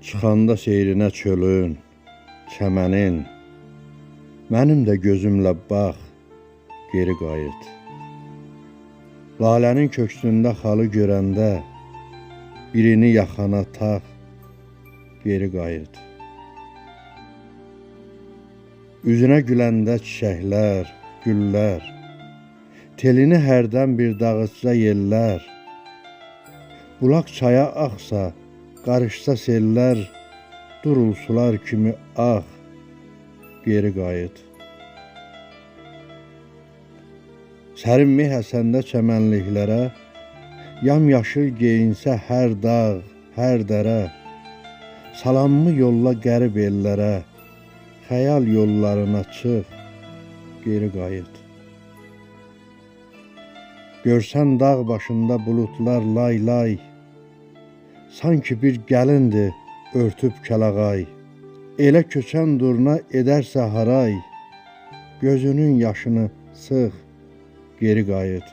Çıxanda seyrinə çölün, çəmənin, mənim də gözümlə bax, geri qayıt. Lalənin köksündə xalı görəndə, birini yaxana tax, geri qayıt. Üzünə güləndə çiçəklər, güllər, telini hərdən bir dağıtsa yellər, bulaq çaya axsa, qarışsa sellər, durulsular kimi ax, geri qayıt. Sərin mi həsəndə çəmənliklərə, yamyaşıl geyinsə hər dağ, hər dərə, salamımı yolla qərib ellərə, xəyal yollarına çıx, geri qayıt. Görsən dağ başında bulutlar lay lay, sanki bir gəlindir örtüb kəlağay, elə köçən durna edərsə haray, gözünün yaşını sıx, geri qayıt.